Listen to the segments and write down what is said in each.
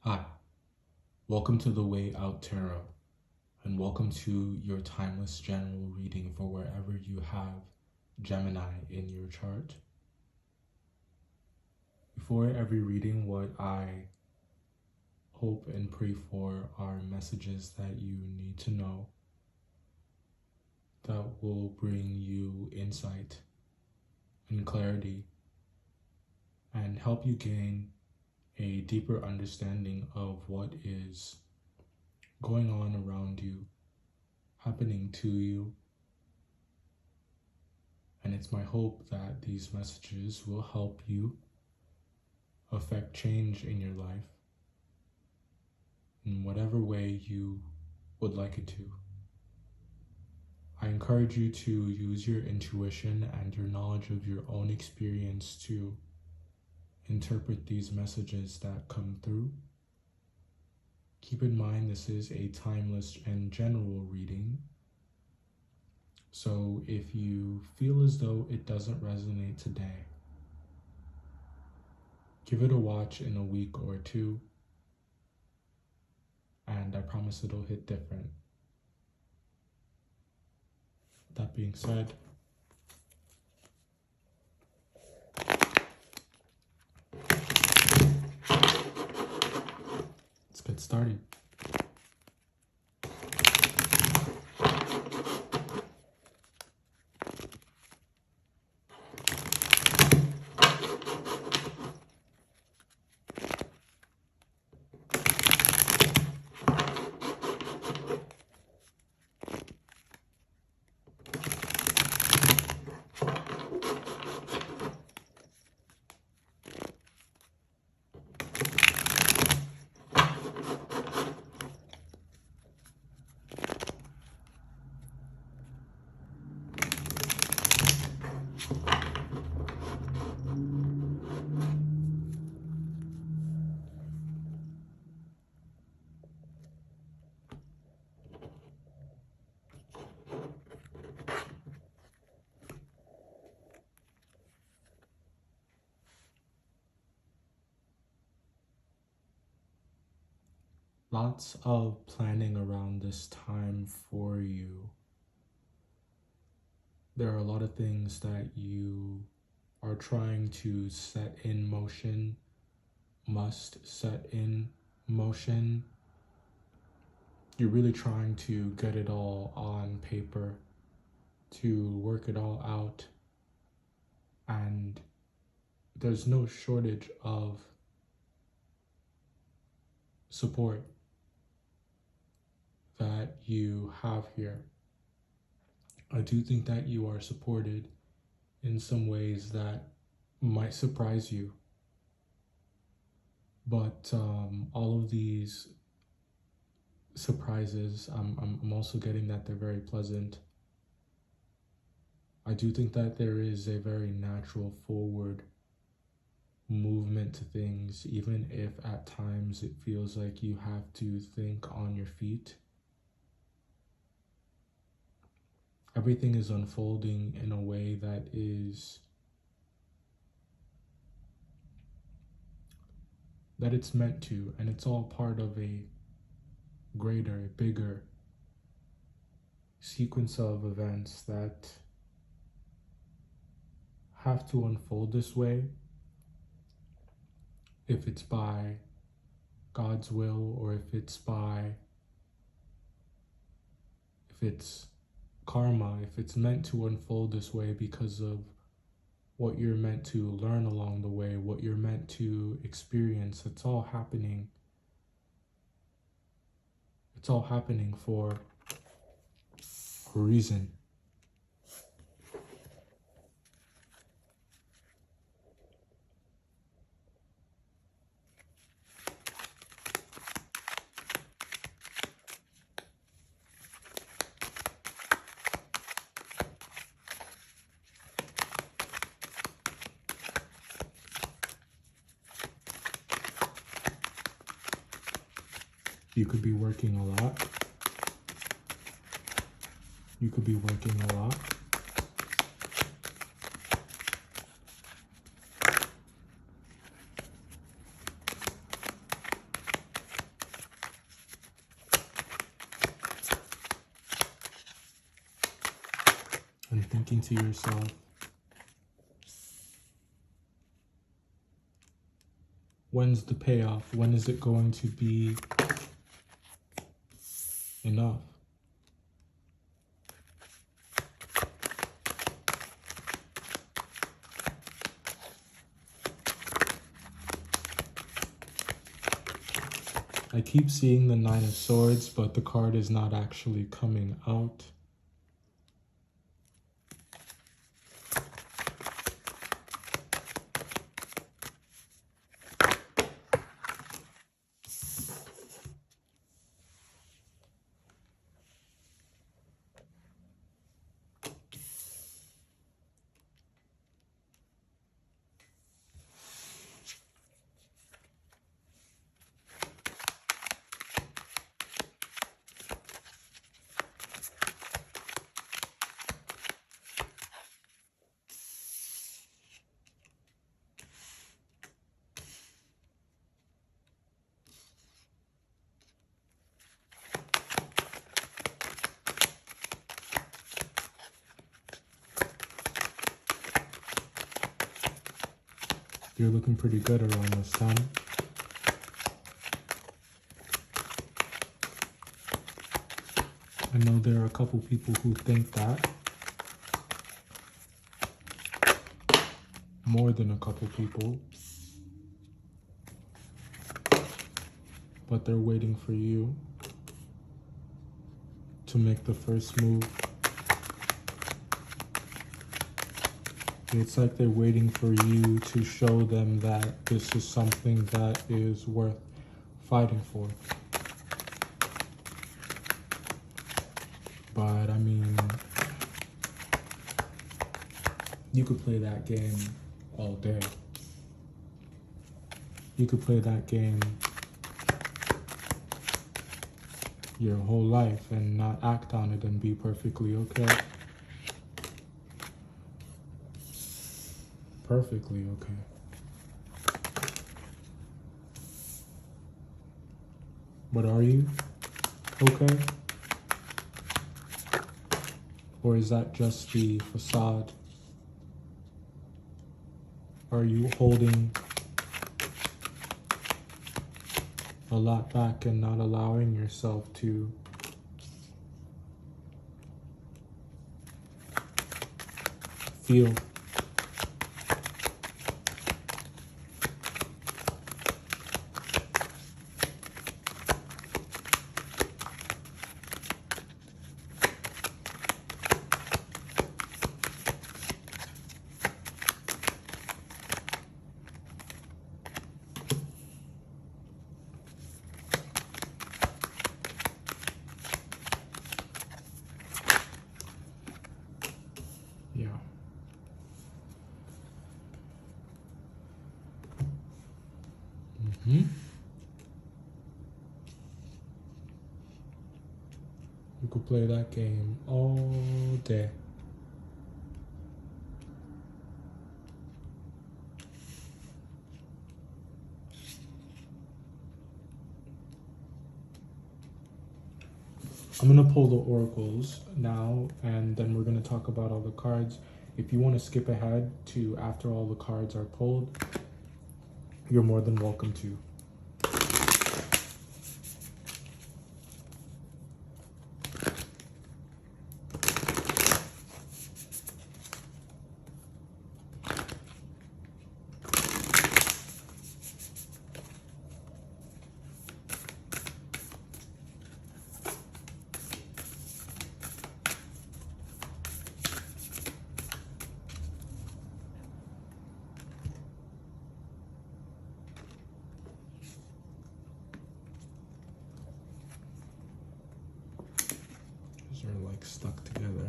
Hi, welcome to the Way Out Tarot, and welcome to your timeless general reading for wherever you have Gemini in your chart. Before every reading, what I hope and pray for are messages that you need to know that will bring you insight and clarity and help you gain a deeper understanding of what is going on around you, happening to you. And it's my hope that these messages will help you affect change in your life in whatever way you would like it to. I encourage you to use your intuition and your knowledge of your own experience to interpret these messages that come through. Keep in mind this is a timeless and general reading, so if you feel as though it doesn't resonate today, give it a watch in a week or two, and I promise it'll hit different. That being said, let's get started. Lots of planning around this time for you. There are a lot of things that you are trying to set in motion, must set in motion. You're really trying to get it all on paper, to work it all out, and there's no shortage of support that you have here. I do think that you are supported in some ways that might surprise you, but all of these surprises, I'm also getting that they're very pleasant. I do think that there is a very natural forward movement to things, even if at times it feels like you have to think on your feet. Everything is unfolding in a way that it's meant to, and it's all part of a greater, bigger sequence of events that have to unfold this way. If it's by God's will, or if it's karma, if it's meant to unfold this way because of what you're meant to learn along the way, what you're meant to experience, it's all happening. It's all happening for a reason. You could be working a lot. You could be working a lot. thinking to yourself, when's the payoff? When is it going to be enough? I keep seeing the Nine of Swords, but the card is not actually coming out. You're looking pretty good around this time. I know there are a couple people who think that. More than a couple people. But they're waiting for you to make the first move. It's like they're waiting for you to show them that this is something that is worth fighting for. But I mean, you could play that game all day. You could play that game your whole life and not act on it and be perfectly okay. Perfectly okay. But are you okay? Or is that just the facade? Are you holding a lot back and not allowing yourself to feel? Yeah. You could play that game all day. I'm going to pull the oracles now, and then we're going to talk about all the cards. If you want to skip ahead to after all the cards are pulled, you're more than welcome to. Are like stuck together.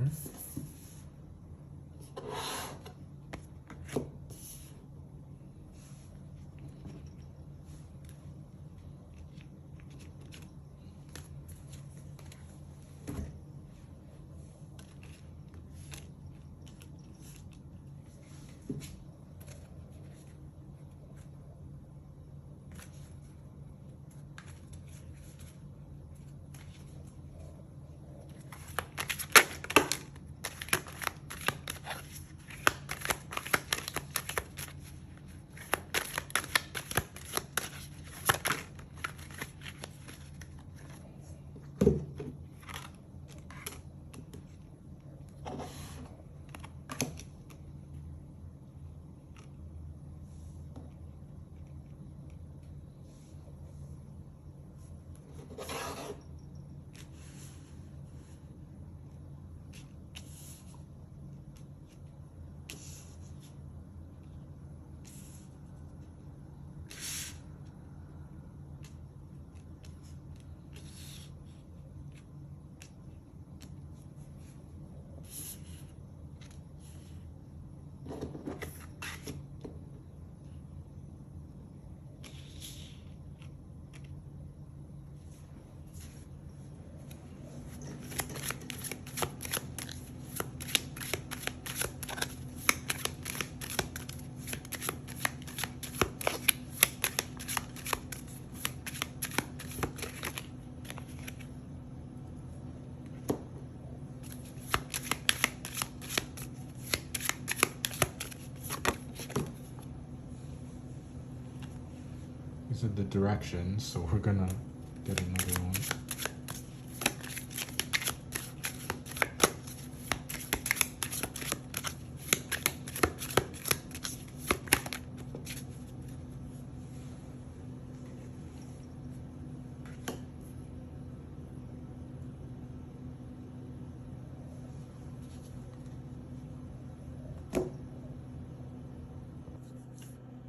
directions, so we're gonna get another one.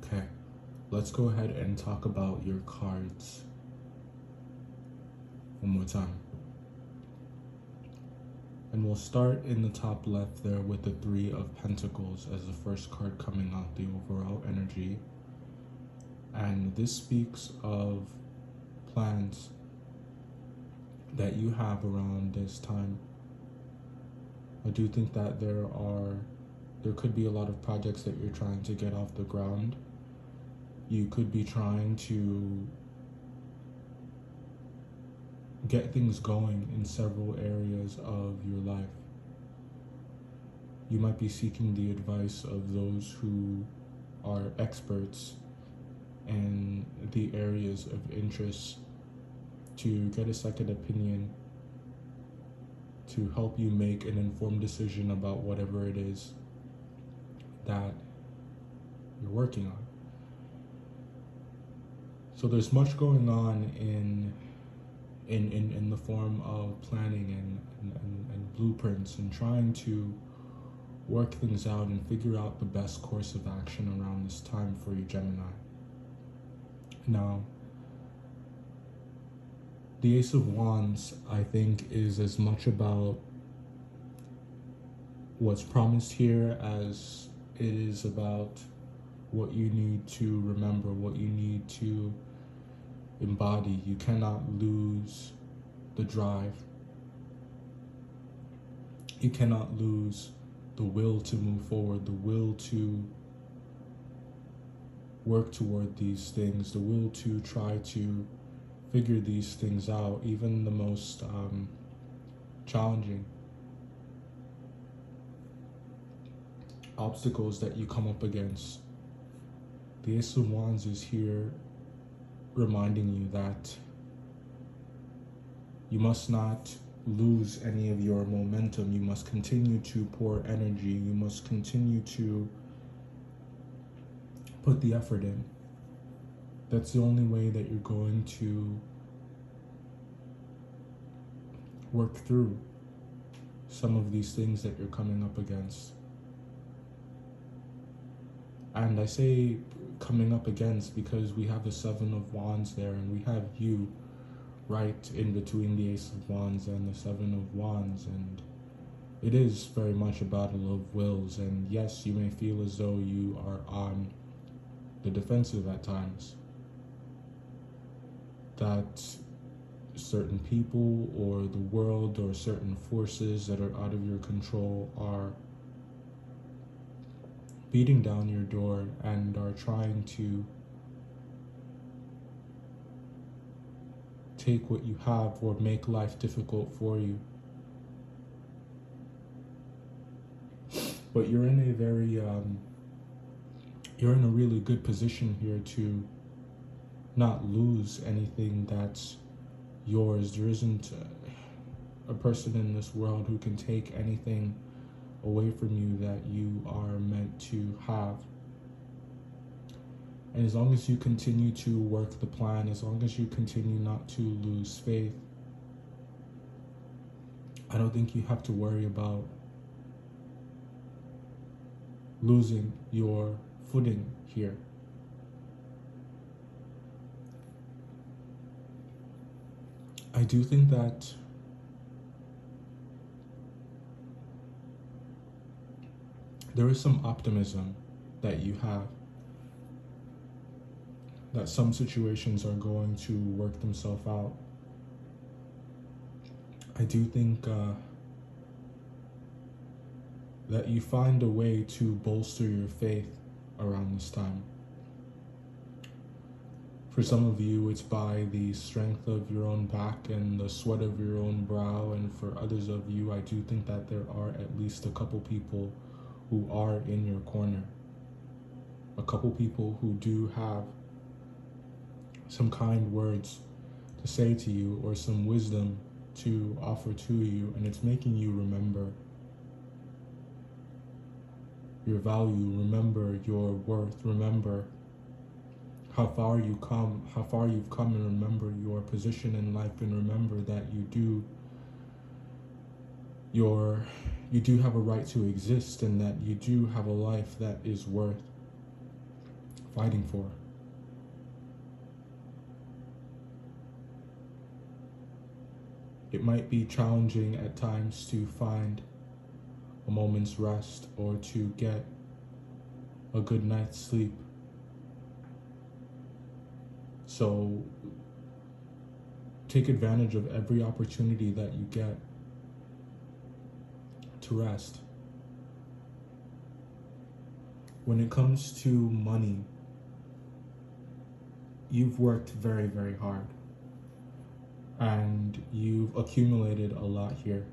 Okay, let's go ahead and talk about your cards one more time. And we'll start in the top left there with the Three of Pentacles as the first card coming out, the overall energy. And this speaks of plans that you have around this time. I do think that there could be a lot of projects that you're trying to get off the ground. You could be trying to get things going in several areas of your life. You might be seeking the advice of those who are experts in the areas of interest to get a second opinion to help you make an informed decision about whatever it is that you're working on. So there's much going on in the form of planning and blueprints and trying to work things out and figure out the best course of action around this time for you, Gemini. Now, the Ace of Wands, I think, is as much about what's promised here as it is about what you need to remember, what you need to embody. You cannot lose the drive. You cannot lose the will to move forward, the will to work toward these things, the will to try to figure these things out, even the most challenging obstacles that you come up against. The Ace of Wands is here reminding you that you must not lose any of your momentum. You must continue to pour energy. You must continue to put the effort in. That's the only way that you're going to work through some of these things that you're coming up against. And I say coming up against because we have the Seven of Wands there, and we have you right in between the Ace of Wands and the Seven of Wands, and it is very much a battle of wills. And yes, you may feel as though you are on the defensive at times, that certain people or the world or certain forces that are out of your control are beating down your door and are trying to take what you have or make life difficult for you. But you're in a very you're in a really good position here to not lose anything that's yours. There isn't a person in this world who can take anything away from you that you are meant to have. And as long as you continue to work the plan, as long as you continue not to lose faith, I don't think you have to worry about losing your footing here. I do think that there is some optimism that you have, that some situations are going to work themselves out. I do think that you find a way to bolster your faith around this time. For some of you, it's by the strength of your own back and the sweat of your own brow, and for others of you, I do think that there are at least a couple people who are in your corner. A couple people who do have some kind words to say to you, or some wisdom to offer to you, and it's making you remember your value, remember your worth, remember how far you've come, and remember your position in life, and remember that you do have a right to exist, and that you do have a life that is worth fighting for. It might be challenging at times to find a moment's rest or to get a good night's sleep. So take advantage of every opportunity that you get to rest. When it comes to money, you've worked very, very hard, and you've accumulated a lot here.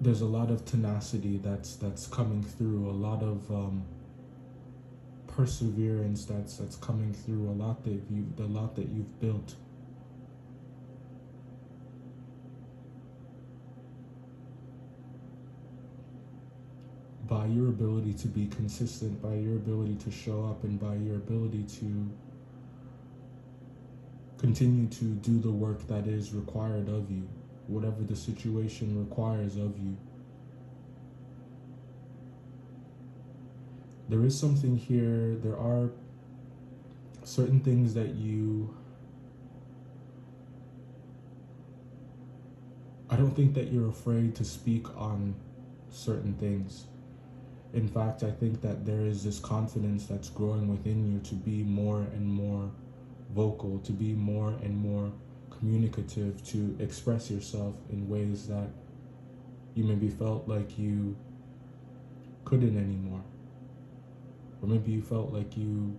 There's a lot of tenacity that's coming through, a lot of perseverance that's coming through, a lot that you've built. By your ability to be consistent, by your ability to show up, and by your ability to continue to do the work that is required of you, whatever the situation requires of you. There is something here, there are certain things that I don't think that you're afraid to speak on certain things. In fact, I think that there is this confidence that's growing within you to be more and more vocal, to be more and more communicative, to express yourself in ways that you maybe felt like you couldn't anymore. Or maybe you felt like you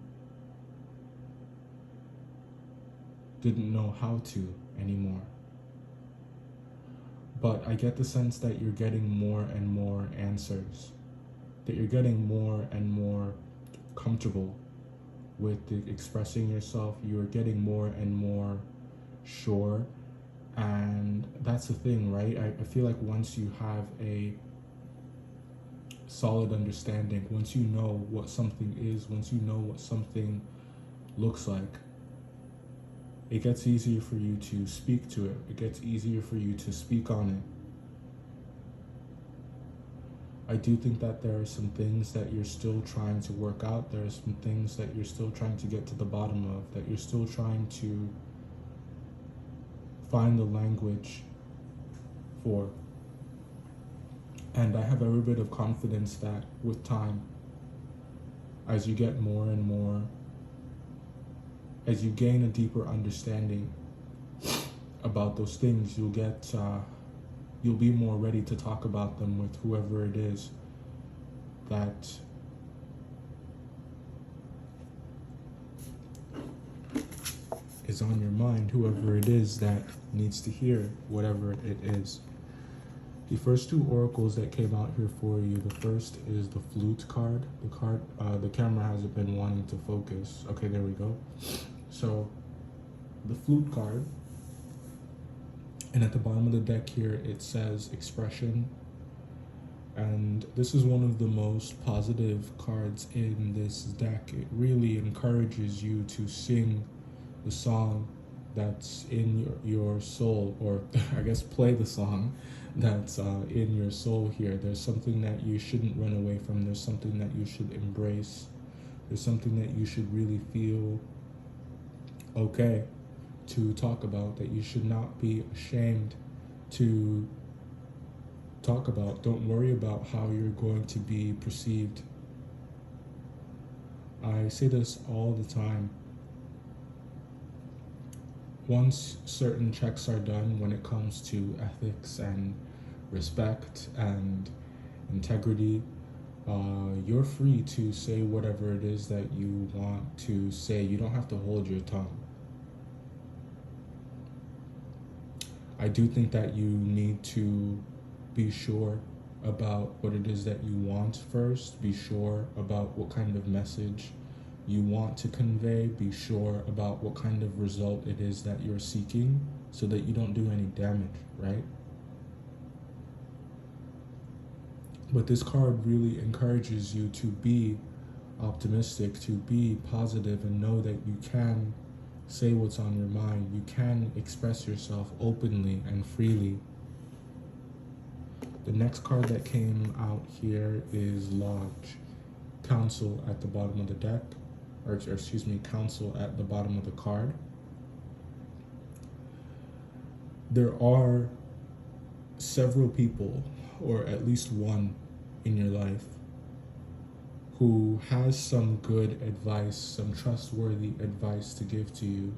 didn't know how to anymore. But I get the sense that you're getting more and more answers, that you're getting more and more comfortable with expressing yourself. You're getting more and more sure. And that's the thing, right? I feel like once you have a solid understanding, once you know what something is, once you know what something looks like, it gets easier for you to speak to it. It gets easier for you to speak on it. I do think that there are some things that you're still trying to work out. There are some things that you're still trying to get to the bottom of, that you're still trying to find the language for. And I have every bit of confidence that with time, as you get more and more, as you gain a deeper understanding about those things, you'll be more ready to talk about them with whoever it is that is on your mind, whoever it is that needs to hear whatever it is. The first two oracles that came out here for you, the first is the flute card. The camera hasn't been wanting to focus. Okay, there we go. So, the flute card, and at the bottom of the deck here, it says expression. And this is one of the most positive cards in this deck. It really encourages you to sing the song that's in your soul, or I guess play the song that's in your soul here. There's something that you shouldn't run away from. There's something that you should embrace. There's something that you should really feel okay to talk about, that you should not be ashamed to talk about. Don't worry about how you're going to be perceived. I say this all the time. Once certain checks are done when it comes to ethics and respect and integrity, you're free to say whatever it is that you want to say. You don't have to hold your tongue. I do think that you need to be sure about what it is that you want first. Be sure about what kind of message you want to convey. Be sure about what kind of result it is that you're seeking so that you don't do any damage, right? But this card really encourages you to be optimistic, to be positive, and know that you can say what's on your mind. You can express yourself openly and freely. The next card that came out here is Lodge. Council at the bottom of the deck, or excuse me, Council at the bottom of the card. There are several people, or at least one in your life, who has some good advice, some trustworthy advice to give to you.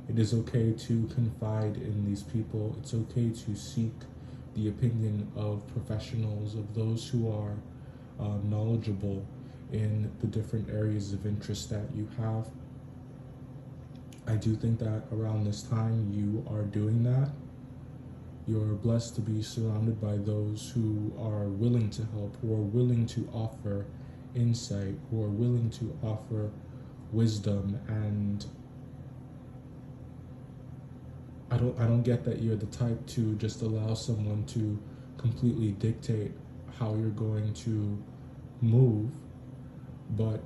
It is okay to confide in these people. It's okay to seek the opinion of professionals, of those who are knowledgeable in the different areas of interest that you have. I do think that around this time you are doing that. You're blessed to be surrounded by those who are willing to help, who are willing to offer insight, who are willing to offer wisdom. And I don't get that you're the type to just allow someone to completely dictate how you're going to move, but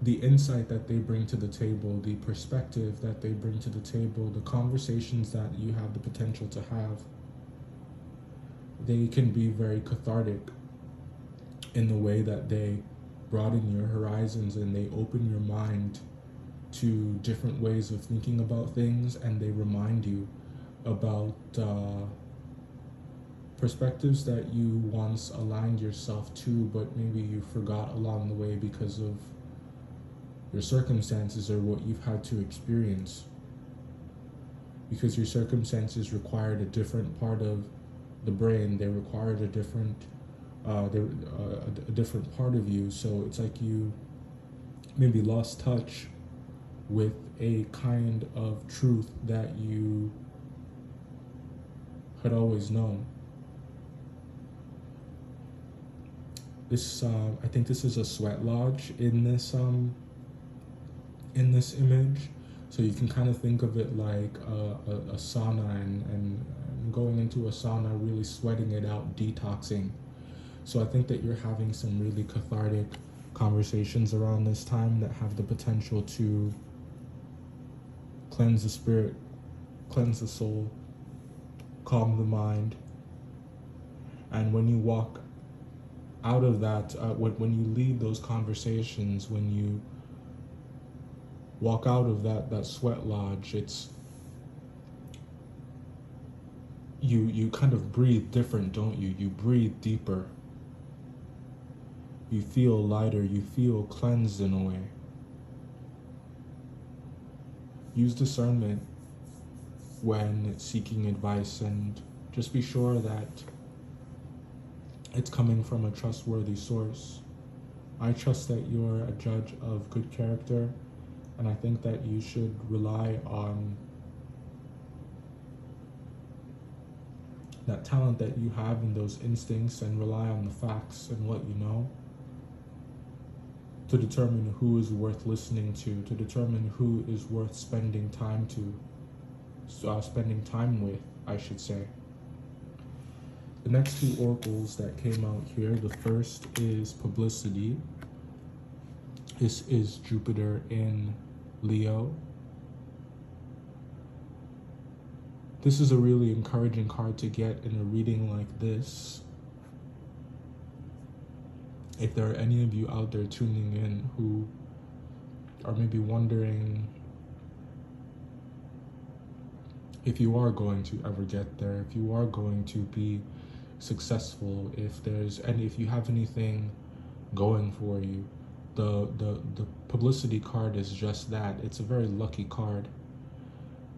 the insight that they bring to the table, the perspective that they bring to the table, the conversations that you have the potential to have, they can be very cathartic in the way that they broaden your horizons and they open your mind to different ways of thinking about things, and they remind you about perspectives that you once aligned yourself to, but maybe you forgot along the way because of your circumstances or what you've had to experience. Because your circumstances required a different part of the brain, they required a different part of you. So it's like you maybe lost touch with a kind of truth that you had always known. This, I think this is a sweat lodge in this image. So you can kind of think of it like a sauna and going into a sauna, really sweating it out, detoxing. So I think that you're having some really cathartic conversations around this time that have the potential to cleanse the spirit, cleanse the soul, calm the mind. And when you walk out of that, when you leave those conversations, when you walk out of that sweat lodge, it's you kind of breathe different, don't you? You breathe deeper. You feel lighter, you feel cleansed in a way. Use discernment when seeking advice, and just be sure that it's coming from a trustworthy source. I trust that you're a judge of good character, and I think that you should rely on that talent that you have in those instincts and rely on the facts and what you know to determine who is worth listening to determine who is worth spending time with, I should say. The next two oracles that came out here, the first is publicity. This is Jupiter in Leo. This is a really encouraging card to get in a reading like this. If there are any of you out there tuning in who are maybe wondering if you are going to ever get there, if you are going to be successful, if you have anything going for you, the publicity card is just that. It's a very lucky card.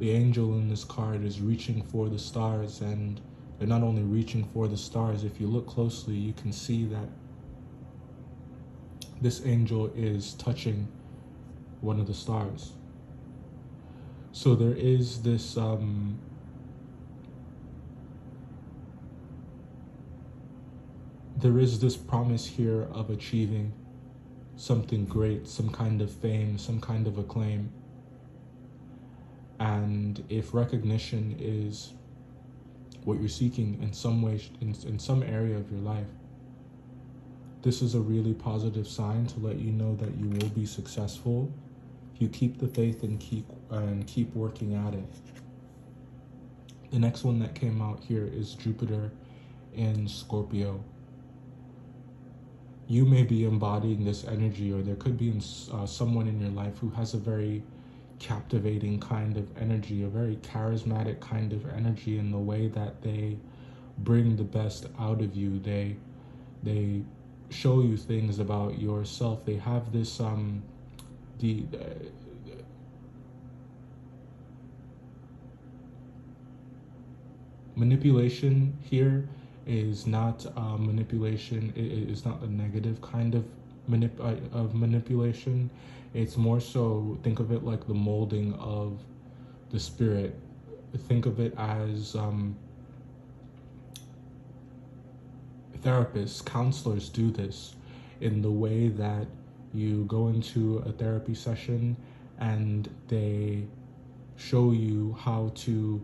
The angel in this card is reaching for the stars, and they're not only reaching for the stars. If you look closely, you can see that this angel is touching one of the stars. So there is this there is this promise here of achieving something great, some kind of fame, some kind of acclaim. And if recognition is what you're seeking in some way, in some area of your life, this is a really positive sign to let you know that you will be successful if you keep the faith and keep working at it. The next one that came out here is Jupiter in Scorpio. You may be embodying this energy, or there could be someone in your life who has a very captivating kind of energy, a very charismatic kind of energy in the way that they bring the best out of you. They show you things about yourself. They have this the manipulation here is not manipulation. It is not a negative kind of manipulation. It's more so, think of it like the molding of the spirit. Think of it as therapists, counselors do this in the way that you go into a therapy session and they show you how to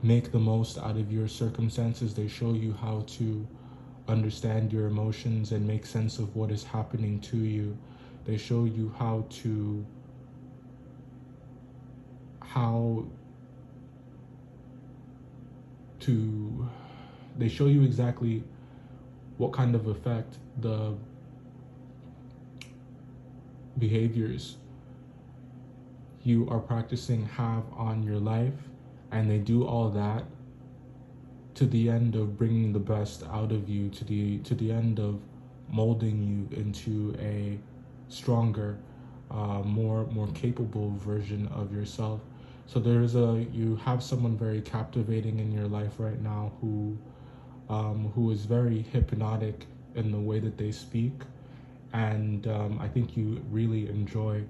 make the most out of your circumstances. They show you how to understand your emotions and make sense of what is happening to you. They show you how they show you exactly what kind of effect the behaviors you are practicing have on your life, and they do all that to the end of bringing the best out of you, to the end of molding you into a stronger, more capable version of yourself. So you have someone very captivating in your life right now who is very hypnotic in the way that they speak, and I think you really enjoy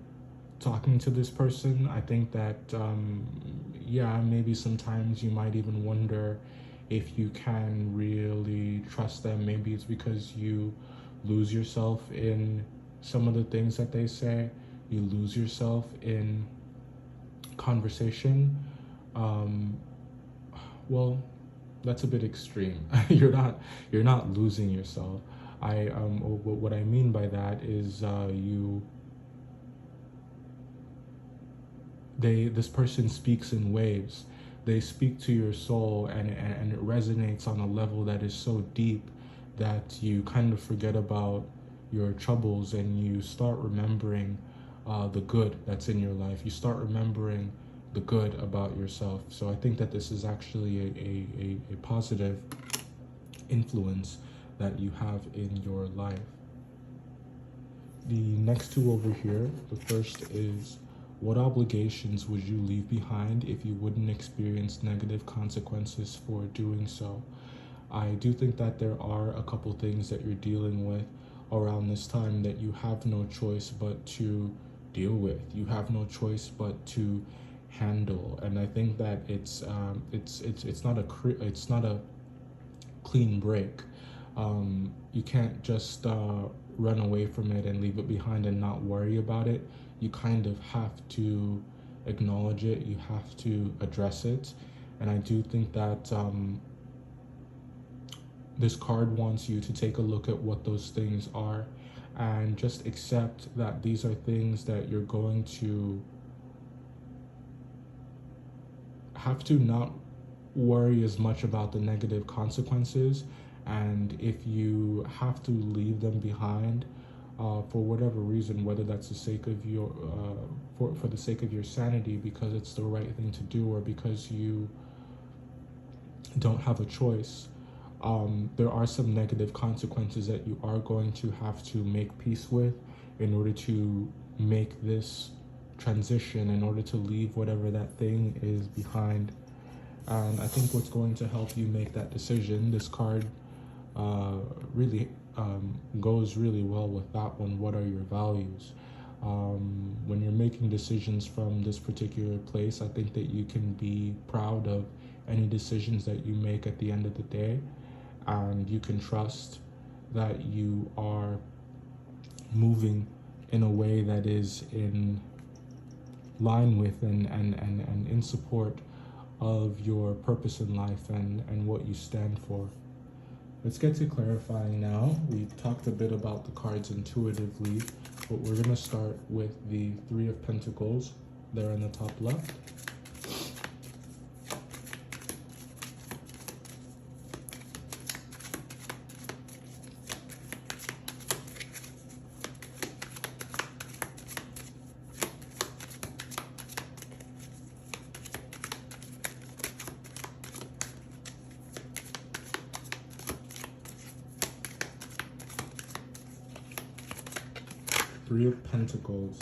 talking to this person. I think that maybe sometimes you might even wonder if you can really trust them. Maybe it's because you lose yourself in some of the things that they say. You lose yourself in conversation. Well, that's a bit extreme. You're not losing yourself. What I mean by that is this person speaks in waves. They speak to your soul, and it resonates on a level that is so deep that you kind of forget about your troubles and you start remembering the good that's in your life. You start remembering the good about yourself. So I think that this is actually a positive influence that you have in your life. The next two over here, the first is, what obligations would you leave behind if you wouldn't experience negative consequences for doing so? I do think that there are a couple things that you're dealing with around this time that you have no choice but to deal with. You have no choice but to handle, and I think that it's not a clean break. You can't just run away from it and leave it behind and not worry about it. You kind of have to acknowledge it. You have to address it, and I do think that this card wants you to take a look at what those things are and just accept that these are things that you're going to have to not worry as much about the negative consequences. And if you have to leave them behind for whatever reason, whether that's the sake of your for the sake of your sanity, because it's the right thing to do, or because you don't have a choice, there are some negative consequences that you are going to have to make peace with in order to make this transition, in order to leave whatever that thing is behind. And I think what's going to help you make that decision, this card really goes really well with that one. What are your values? When you're making decisions from this particular place, I think that you can be proud of any decisions that you make at the end of the day. and you can trust that you are moving in a way that is in line with and in support of your purpose in life and what you stand for. Let's get to clarifying now. We've talked a bit about the cards intuitively, but we're going to start with the Three of Pentacles there in the top left. Three of Pentacles.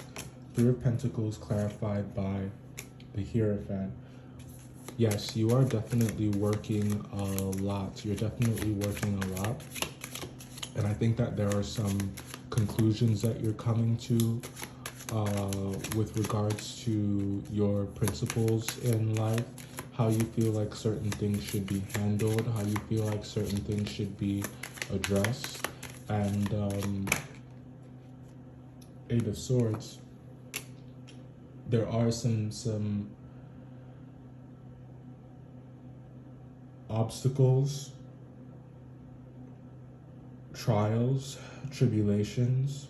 Three of Pentacles clarified by the Hierophant. Yes, you are definitely working a lot. You're definitely working a lot. And I think that there are some conclusions that you're coming to with regards to your principles in life, how you feel like certain things should be handled, how you feel like certain things should be addressed. And Eight of Swords, there are some obstacles, trials, tribulations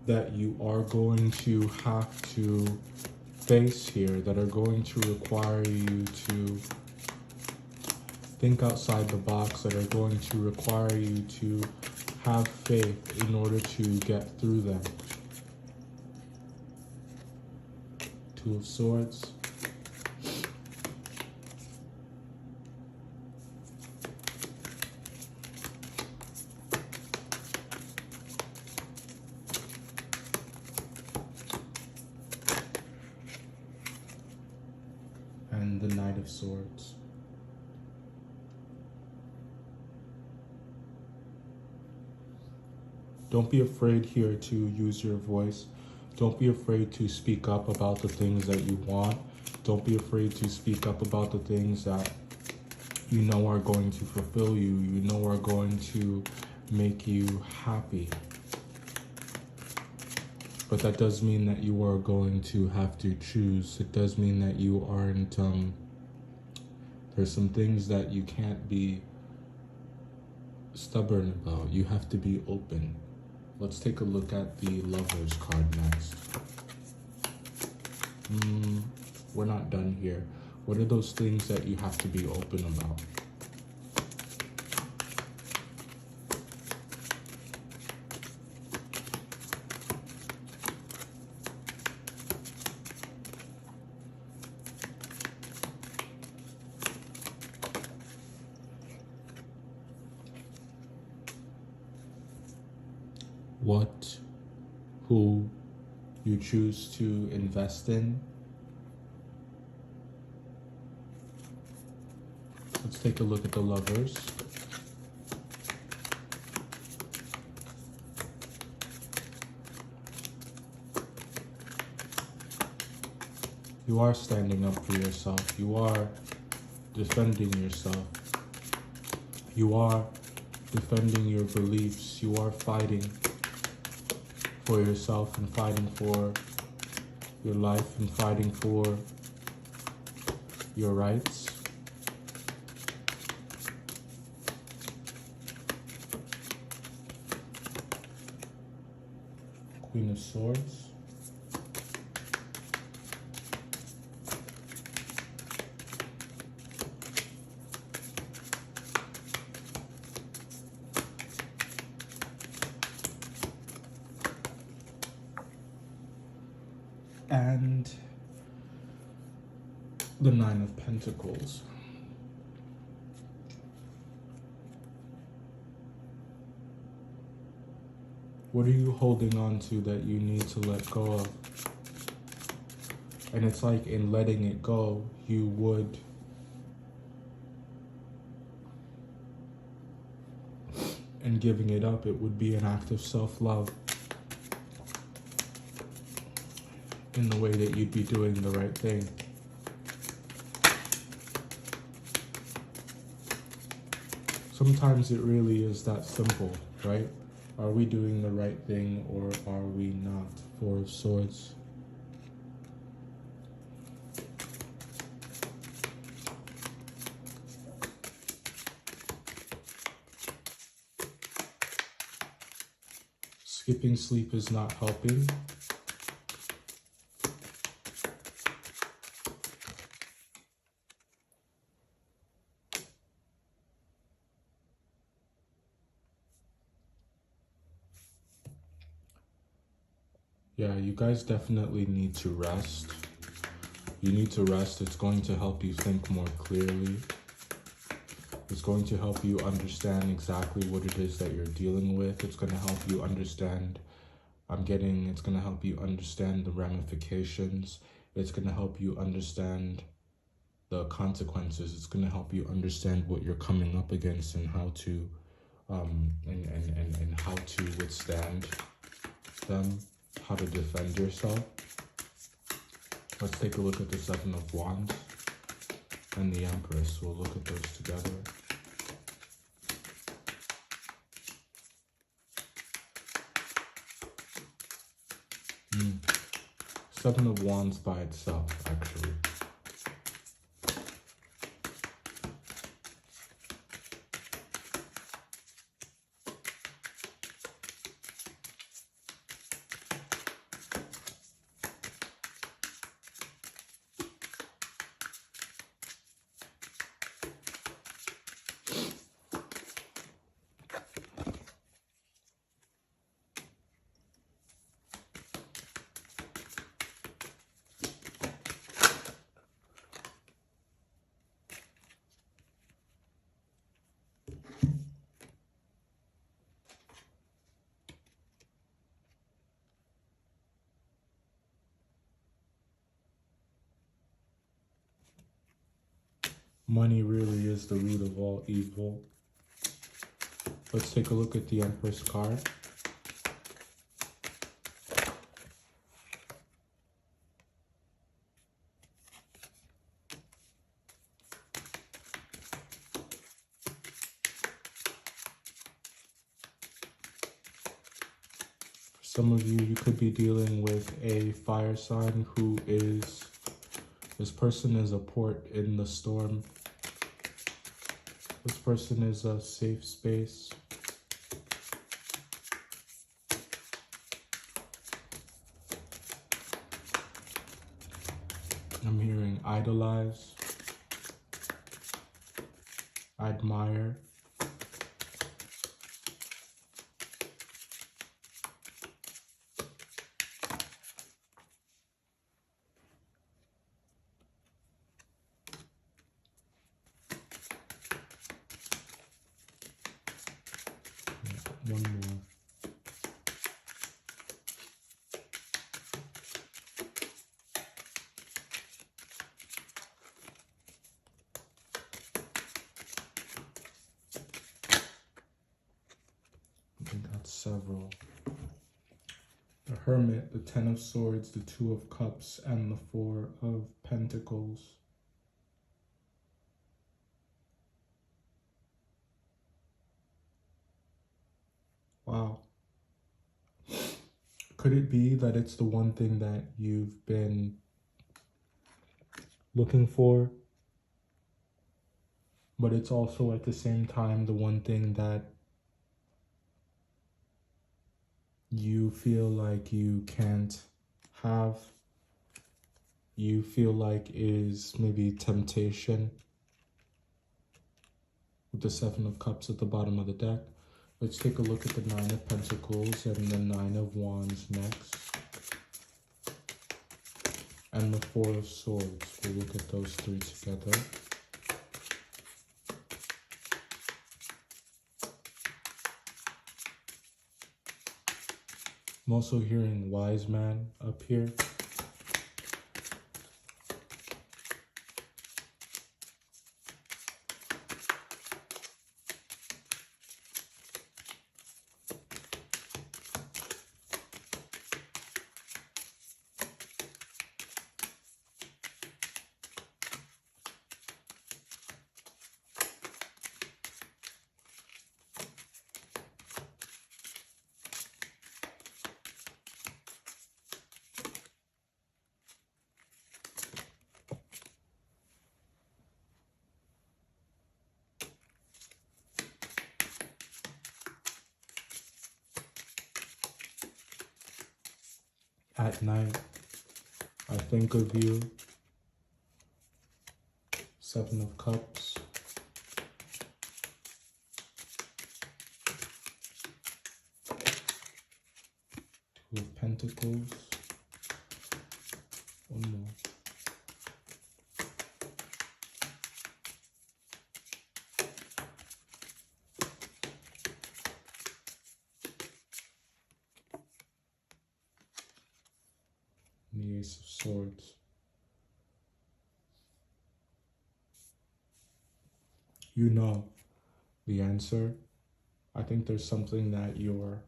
that you are going to have to face here, that are going to require you to think outside the box, that are going to require you to have faith in order to get through them. Two of Swords. And the Knight of Swords. Don't be afraid here to use your voice. Don't be afraid to speak up about the things that you want. Don't be afraid to speak up about the things that you know are going to fulfill you, you know are going to make you happy. But that does mean that you are going to have to choose. It does mean that you aren't, there's some things that you can't be stubborn about. You have to be open. Let's take a look at the Lovers card next. We're not done here. What are those things that you have to be open about? What, who you choose to invest in. Let's take a look at the Lovers. You are standing up for yourself. You are defending yourself. You are defending your beliefs. You are fighting for yourself and fighting for your life and fighting for your rights. Queen of Swords. And the Nine of Pentacles. What are you holding on to that you need to let go of? And it's like in letting it go, you would and giving it up, it would be an act of self-love in the way that you'd be doing the right thing. sometimes it really is that simple, right? Are we doing the right thing or are we not? Four of Swords. Skipping sleep is not helping. Yeah, you guys definitely need to rest. You need to rest. It's going to help you think more clearly. It's going to help you understand exactly what it is that you're dealing with. It's going to help you understand, it's going to help you understand the ramifications. It's going to help you understand the consequences. It's going to help you understand what you're coming up against and how to, and how to withstand them, how to defend yourself. Let's take a look at the Seven of Wands and the Empress. We'll look at those together. Seven of Wands by itself, actually. Money really is the root of all evil. Let's take a look at the Empress card. For some of you, you could be dealing with a fire sign who is, this person is a port in the storm. This person is a safe space. I'm hearing idolize, admire. One more. I think that's several. The Hermit, the Ten of Swords, the Two of Cups, and the Four of Pentacles. Wow. Could it be that it's the one thing that you've been looking for, but it's also at the same time the one thing that you feel like you can't have, you feel like is maybe temptation? With the Seven of Cups at the bottom of the deck. Let's take a look at the Nine of Pentacles and the Nine of Wands next. And the Four of Swords. We'll look at those three together. I'm also hearing Wise Man up here. At night, I think of you. Seven of Cups. Two of Pentacles. One more. And the Ace of Swords. You know the answer. I think there's something that you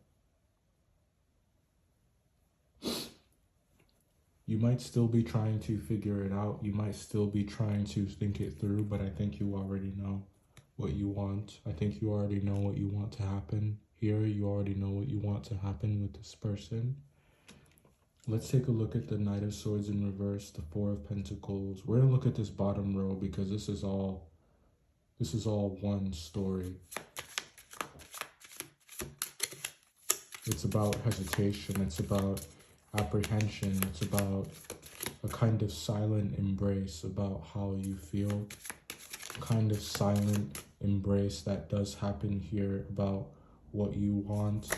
might still be trying to figure it out. You might still be trying to think it through, but I think you already know what you want. I think you already know what you want to happen here. You already know what you want to happen with this person. Let's take a look at the Knight of Swords in reverse, the Four of Pentacles. We're gonna look at this bottom row because this is all one story. It's about hesitation, it's about apprehension, it's about a kind of silent embrace about how you feel, kind of silent embrace that does happen here about what you want.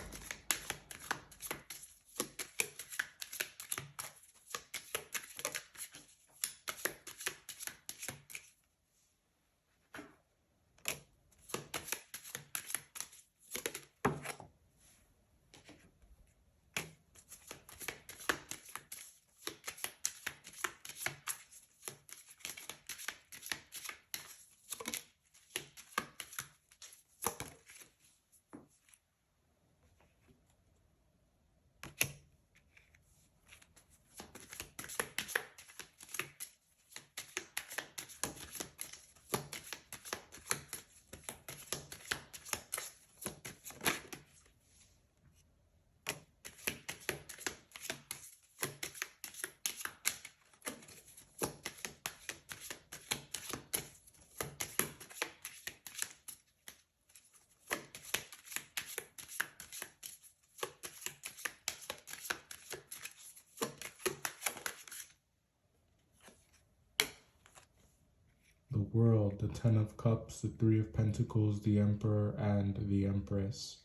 The World, the Ten of Cups, the Three of Pentacles, the Emperor, and the Empress.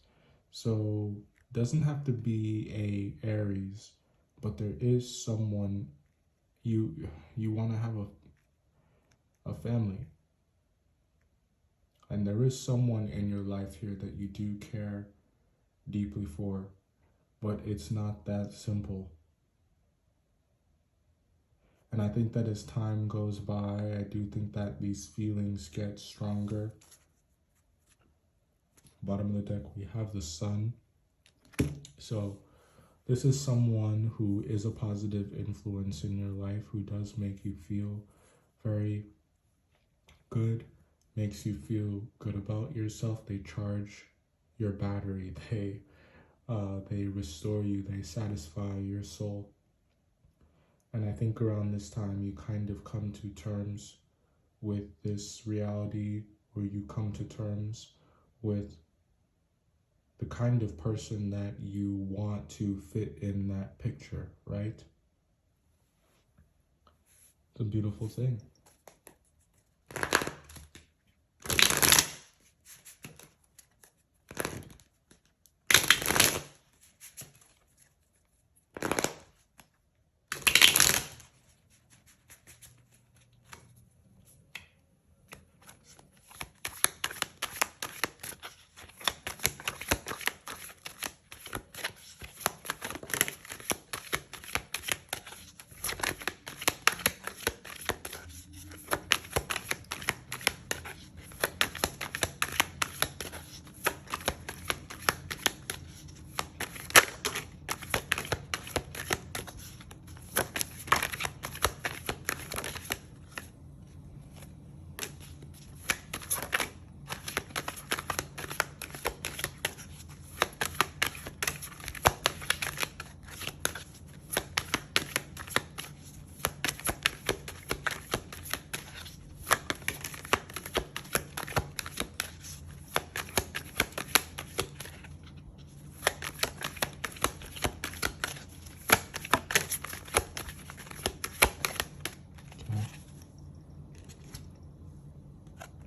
So doesn't have to be a Aries, but there is someone you want to have a family. And there is someone in your life here that you do care deeply for, but it's not that simple. And I think that as time goes by, I do think that these feelings get stronger. Bottom of the deck, we have the Sun. So this is someone who is a positive influence in your life, who does make you feel very good, makes you feel good about yourself. They charge your battery. They restore you. They satisfy your soul. And I think around this time, you kind of come to terms with this reality, or you come to terms with the kind of person that you want to fit in that picture, right? It's a beautiful thing.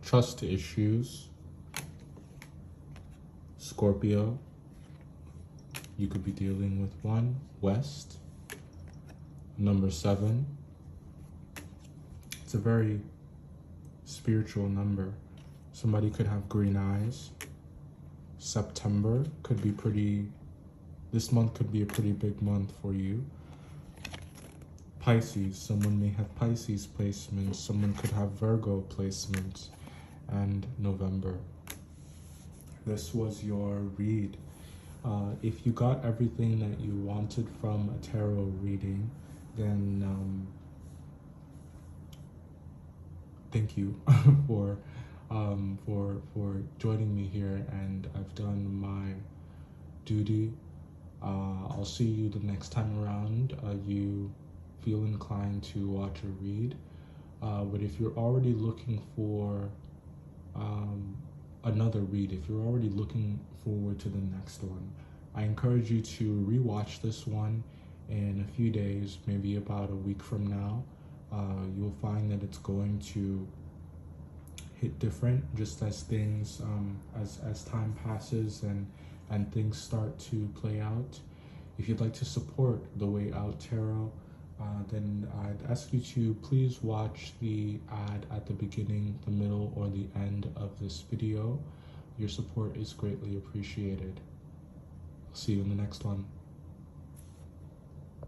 trust issues. Scorpio, you could be dealing with one. West, number 7. It's a very spiritual number. Somebody could have green eyes. September could be this month could be a pretty big month for you. Pisces, someone may have Pisces placements, someone could have Virgo placements. And November. This was your read. If you got everything that you wanted from a tarot reading, then thank you for joining me here, and I've done my duty. I'll see you the next time around. You feel inclined to watch a read, but if you're already looking for another read, if you're already looking forward to the next one, I encourage you to rewatch this one in a few days, maybe about a week from now. You'll find that it's going to hit different just as things as time passes and things start to play out. If you'd like to support The Way Out Tarot, then I'd ask you to please watch the ad at the beginning, the middle, or the end of this video. Your support is greatly appreciated. I'll see you in the next one.